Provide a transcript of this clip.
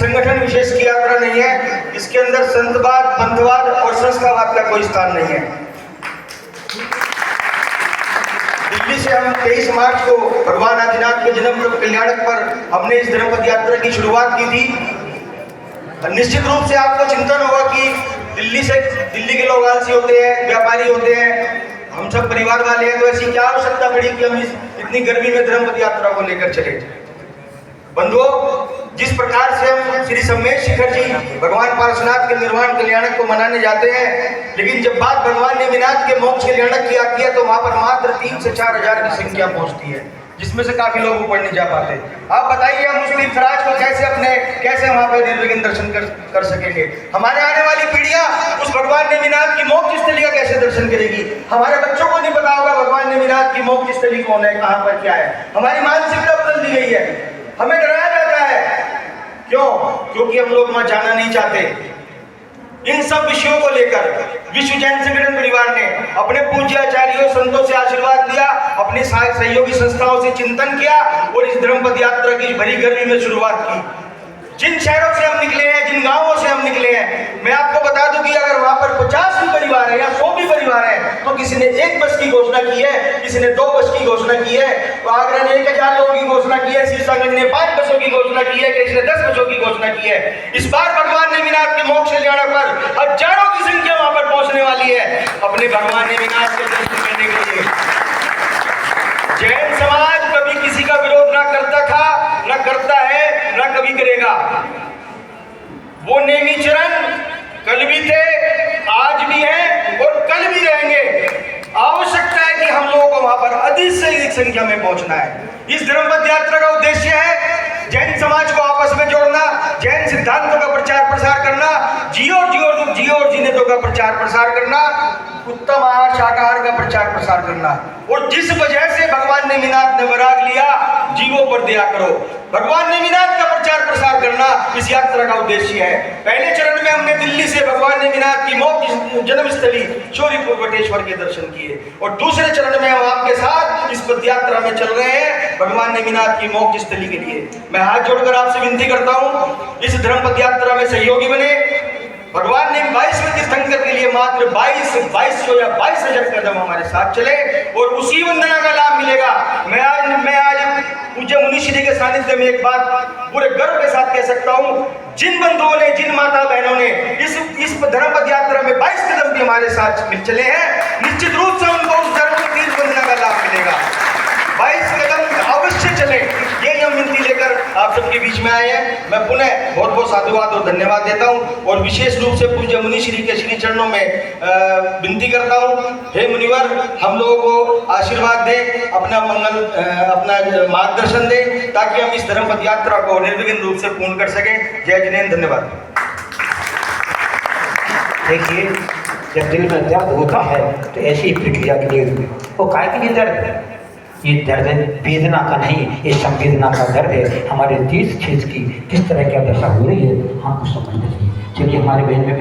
संगठन विशेष की यात्रा नहीं है। इसके अंदर संतवाद, पंथवाद और संस्थावाद का कोई स्थान नहीं है। दिल्ली से हम 23 मार्च को भगवान आदिनाथ के जन्म कल्याणक पर हमने इस धर्म पद यात्रा की शुरुआत की थी। निश्चित रूप से आपको चिंतन होगा कि दिल्ली के लोग आलसी होते हैं, व्यापारी होते हैं, हम सब परिवार वाले हैं, तो ऐसी क्या आवश्यकता पड़ी कि हम इतनी गर्मी में धर्म पद यात्रा को लेकर चले। बंधुओं, जिस प्रकार से हम श्री सम्मेद शिखर जी भगवान पार्श्वनाथ के निर्वाण कल्याणक को मनाने जाते हैं, लेकिन जब बात भगवान नेमिनाथ के मोक्ष कल्याणक की आती है तो वहां पर मात्र 3 से 4 हजार की संख्या पहुंचती है, जिसमें से काफी लोग ऊपर नहीं जा पाते। आप बताइए हम उस तीर्थराज को कैसे वहां पर निर्विघ्न दर्शन कर सकेंगे? हमारे आने वाली पीढ़ियां उस भगवान नेमिनाथ की मोक्ष स्थली का कैसे दर्शन करेगी? हमारे बच्चों को नहीं पता होगा भगवान नेमिनाथ की मोक्ष स्थली कौन है, कहां पर क्या है। हमारी मानसिकता बदल दी गई है, हमें डराया जाता है। क्यों? क्योंकि हम लोग वहां जाना नहीं चाहते। इन सब विषयों को लेकर विश्व जैन संगठन परिवार ने अपने पूज्य आचार्यों संतों से आशीर्वाद लिया, अपने सहयोगी संस्थाओं से चिंतन किया और इस धर्म पद यात्रा की भरी गर्मी में शुरुआत की। जिन शहरों से हम निकले हैं, जिन गांवों से हम निकले हैं, मैं आपको बता दूं कि अगर वहां पर 50 भी परिवार है या 100 भी परिवार है, तो किसी ने 1 बस की घोषणा की है, किसी ने 2 बस की घोषणा की है, तो आगरा ने 1000 लोगों की घोषणा की है, शीर्षागंज ने 5 बसों की घोषणा की है, किसी ने 10 बसों की घोषणा की है। इस बार भगवान नेमिनाथ के मोक्ष कल्याण पर हजारों की संख्या वहां पर पहुंचने वाली है अपने भगवान नेमिनाथ के दर्शन करने के लिए। जैन समाज कभी किसी का विरोध ना करता था, ना करता है, ना कभी करेगा। वो नेमी चरण कल भी थे, आज भी हैं और कल भी रहेंगे। आवश्यकता है कि हम लोगों को वहां पर अधिक से अधिक संख्या में पहुंचना है। इस धर्म पद यात्रा का उद्देश्य है जैन समाज को आपस में जोड़ना, जैन सिद्धांतों का प्रचार प्रसार करना, जियो और जीनेतों का प्रचार प्रसार करना, उत्तम आहार शाकाहार का प्रचार प्रसार करना। और जिस वजह से भगवान नेमिनाथ ने वराग लिया, जीवों पर दया करो, भगवान नेमिनाथ का प्रचार प्रसार करना इस यात्रा का उद्देश्य है। पहले चरण में हमने दिल्ली से भगवान नेमिनाथ की मोक्ष जन्मस्थली शौरीपुर बटेश्वर के दर्शन किए और दूसरे चरण में हम आपके साथ इस पद यात्रा में चल रहे हैं भगवान नेमिनाथ की मोक्ष स्थली के लिए। मैं हाथ जोड़कर आपसे विनती करता हूं, इस धर्म पद यात्रा में सहयोगी बने। भगवान ने 22वें तीर्थंकर के लिए मात्र 2200 या 22,000 कदम हमारे साथ चले और उसी वंदना का लाभ मिलेगा। मैं आज पूज्य मुनिश्री के सानिध्य में एक बात पूरे गर्व के साथ कह सकता हूं, जिन बंधुओं ने, जिन माता बहनों ने इस धर्म पद यात्रा में 22 कदम भी हमारे साथ चले हैं, निश्चित रूप से उनको उस धर्म की तीर्थ वंदना का लाभ मिलेगा। 22 कदम अवश्य चले, यही हम विनती लेकर आप सबके बीच में आए हैं। मैं पुनः बहुत बहुत साधुवाद और धन्यवाद देता हूं और विशेष रूप से पूज्य मुनिश्री के श्री चरणों में विनती करता हूं, हे मुनिवर हम लोगों को आशीर्वाद दें, अपना मार्गदर्शन दें ताकि हम इस धर्म पद यात्रा को निर्विघ्न रूप से पूर्ण कर सकें। जय जिनेन्द्र, धन्यवाद। देखिए, जब दिल में दर्द होता है तो ऐसी प्रक्रिया के लिए वो काय के लिए दर्द, ये दर्द वेदना का नहीं, ये संवेदना का दर्द है। हमारे देश क्षेत्र की किस तरह क्या दशा हो रही है हमको समझना चाहिए। चलिए हमारे बहन में